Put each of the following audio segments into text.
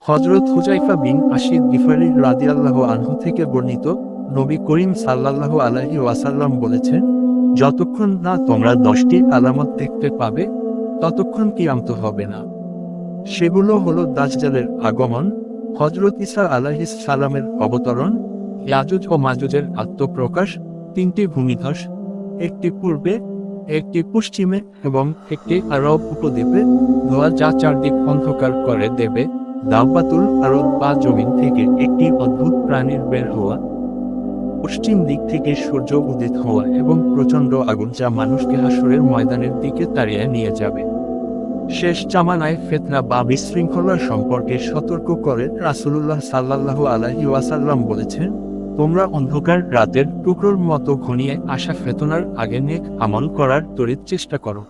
হযরত হুযায়ফা বিন আশিদ গিফারী রাদিয়াল্লাহু আনহু থেকে বর্ণিত, নবী করিম সাল্লাল্লাহু আলাইহি ওয়াসাল্লাম বলেছেন, যতক্ষণ না তোমরা 10টি আলামত দেখতে পাবে ততক্ষণ কিয়ামত হবে না। সেগুলো হলো দাজ্জালের আগমন, হযরত ঈসা আলাইহিস সালামের অবতরণ, ইয়াজুজ ও মাজুজের আত্মপ্রকাশ, 3টি ভূমিধস, একটি পূর্বে, একটি পশ্চিমে এবং একটি আরব উপদ্বীপে ধোঁয়া যা চারদিক অন্ধকার করে দেবে, দাব্বাতুল আরদ বা জমিন থেকে একটি অদ্ভুত প্রাণীর বের হওয়া, পশ্চিম দিক থেকে সূর্য উদিত হওয়া এবং প্রচণ্ড আগুন যা মানুষকে হাসরের ময়দানের দিকে তাড়িয়ে নিয়ে যাবে। শেষ জামানায় ফিতনা বা বিশৃঙ্খলা সম্পর্কে সতর্ক করে রাসূলুল্লাহ সাল্লাল্লাহু আলাইহি ওয়াসাল্লাম বলেছেন, তোমরা অন্ধকার রাতের টুকরোর মতো ঘনিয়ে আসা ফিতনার আগে নেক আমল করার তড়িৎ চেষ্টা করো।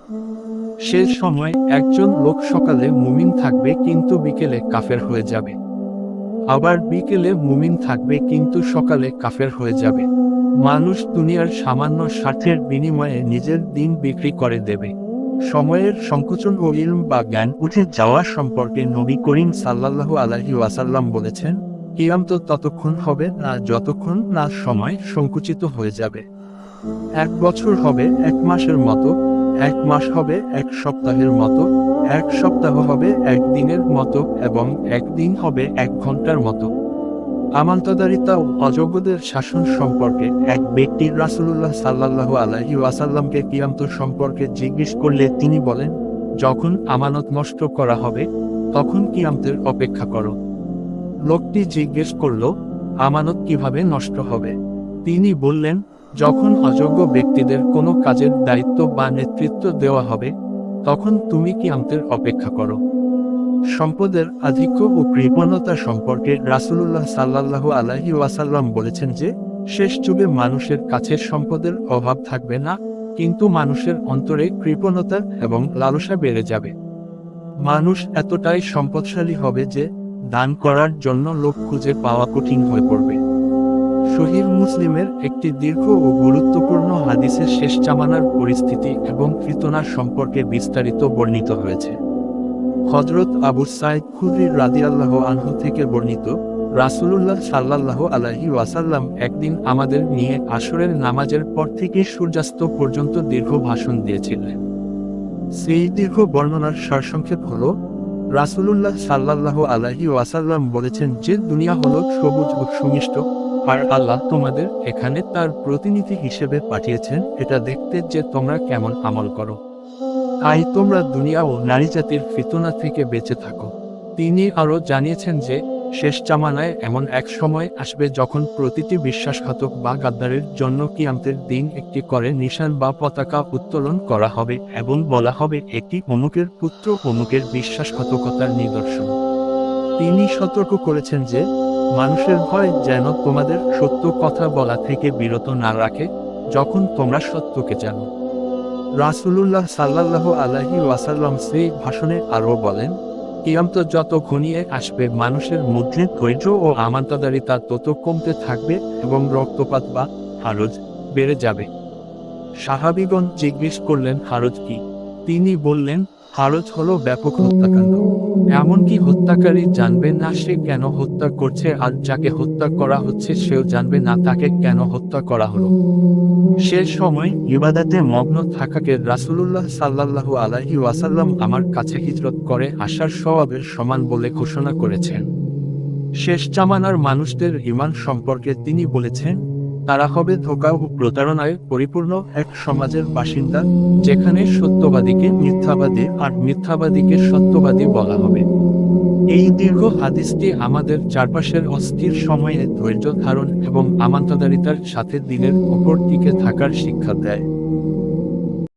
শেষ সময় একজন লোক সকালে মুমিন থাকবে কিন্তু বিকেলে কাফের হয়ে যাবে, আবার বিকেলে মুমিন থাকবে কিন্তু সকালে কাফের হয়ে যাবে। মানুষ দুনিয়ার সামান্য স্বার্থের বিনিময়ে নিজের দিন বিক্রি করে দেবে। সময়ের সংকোচন ও ইলম বা জ্ঞান উঠে যাওয়া সম্পর্কে নবী করিম সাল্লাল্লাহু আলাইহি ওয়াসাল্লাম বলেছেন, কিয়ামত ততক্ষণ হবে না যতক্ষণ না সময় সংকুচিত হয়ে যাবে। 1 বছর হবে 1 মাসের মতো, 1 মাস হবে 1 সপ্তাহের মতো, 1 সপ্তাহ হবে 1 দিনের মতো এবং 1 দিন হবে 1 ঘন্টার মতো। আমানতদারিতা ও অযোগ্যদের শাসন সম্পর্কে এক ব্যক্তি রাসূলুল্লাহ সাল্লাল্লাহু আলাইহি ওয়াসাল্লামকে কিয়ামত সম্পর্কে জিজ্ঞেস করলে তিনি বলেন, যখন আমানত নষ্ট করা হবে তখন কিয়ামতের অপেক্ষা করো। লোকটি জিজ্ঞেস করল, আমানত কিভাবে নষ্ট হবে? তিনি বললেন, যখন অযোগ্য ব্যক্তিদের কোনো কাজের দায়িত্ব বা নেতৃত্ব দেওয়া হবে তখন তুমি কিয়ামতের অপেক্ষা করো। সম্পদের আধিক্য ও কৃপণতা সম্পর্কে রাসূলুল্লাহ সাল্লাল্লাহু আলাইহি ওয়াসাল্লাম বলেছেন যে, শেষ যুগে মানুষের কাছে সম্পদের অভাব থাকবে না, কিন্তু মানুষের অন্তরে কৃপণতা এবং লালসা বেড়ে যাবে। মানুষ এতটাই সম্পদশালী হবে যে দান করার জন্য লোক খুঁজে পাওয়া কঠিন হয়ে পড়বে। সহিহ মুসলিমের একটি দীর্ঘ ও গুরুত্বপূর্ণ হাদিসে শেষ জামানার পরিস্থিতি এবং ফিতনা সম্পর্কে বিস্তারিত বর্ণিত হয়েছে। হযরত আবু সাঈদ খুদরী রাদিয়াল্লাহু আনহু থেকে বর্ণিত, রাসূলুল্লাহ সাল্লাল্লাহু আলাইহি ওয়াসাল্লাম একদিন আমাদের নিয়ে আসরের নামাজের পর থেকে সূর্যাস্ত পর্যন্ত দীর্ঘ ভাষণ দিয়েছিলেন। সেই দীর্ঘ বর্ণনার সারসংক্ষেপ হলো, রাসূলুল্লাহ সাল্লাল্লাহু আলাইহি ওয়াসাল্লাম বলেছেন যে দুনিয়া হলো সবুজ ও সুমিষ্ট, আর আল্লাহ তোমাদের এখানে তার প্রতিনিধি হিসেবে পাঠিয়েছেন এটা দেখতে যে তোমরা কেমন আমল করো। তাই তোমরা দুনিয়া ও নারী জাতির ফিতনা থেকে বেঁচে থাকো। তিনি আরও জানিয়েছেন যে শেষ জামানায় এমন এক সময় আসবে যখন প্রতিটি বিশ্বাসঘাতক বা গাদ্দারের জন্য কিয়ামতের দিন একটি করে নিশান বা পতাকা উত্তোলন করা হবে এবং বলা হবে এটি অমুকের পুত্র অমুকের বিশ্বাসঘাতকতার নিদর্শন। তিনি সতর্ক করেছেন যে মানুষের ভয় যেন তোমাদের সত্য কথা বলা থেকে বিরত না রাখে যখন তোমরা সত্যকে জানো। রাসূলুল্লাহ সাল্লাল্লাহু আলাইহি ওয়াসাল্লাম সেই ভাষণে আরও বলেন, কিয়ামত যত ঘনিয়ে আসবে মানুষের মধ্যে ধৈর্য ও আমানতদারিতা তত কমতে থাকবে এবং রক্তপাত বা হারজ বেড়ে যাবে। সাহাবীগণ জিজ্ঞেস করলেন, হারজ কি? তিনি বললেন, হারজ হলো ব্যাপক হত্যাকাণ্ড। এমনকি হত্যাকারী জানবে না সে কেন হত্যা করছে, আর যাকে হত্যা করা হচ্ছে সেও জানবে না তাকে কেন হত্যা করা হলো। শেষ সময় ইবাদতে মগ্ন থাকাকে রাসূলুল্লাহ সাল্লাল্লাহু আলাইহি ওয়াসাল্লাম আমার কাছে হিজরত করে আসার সওয়াবের সমান বলে ঘোষণা করেছেন। শেষ জামানার মানুষদের ঈমান সম্পর্কে তিনি বলেছেন, তারা হবে ধোঁকা ও প্রতারণায় পরিপূর্ণ এক সমাজের বাসিন্দা, যেখানে সত্যবাদীকে মিথ্যাবাদী আর মিথ্যাবাদীকে সত্যবাদী বলা হবে। এই দীর্ঘ হাদিসটি আমাদের চারপাশের অস্থির সময়ে ধৈর্য ধারণ এবং আমানতদারিতার সাথে দিনের উপর টিকে থাকার শিক্ষা দেয়।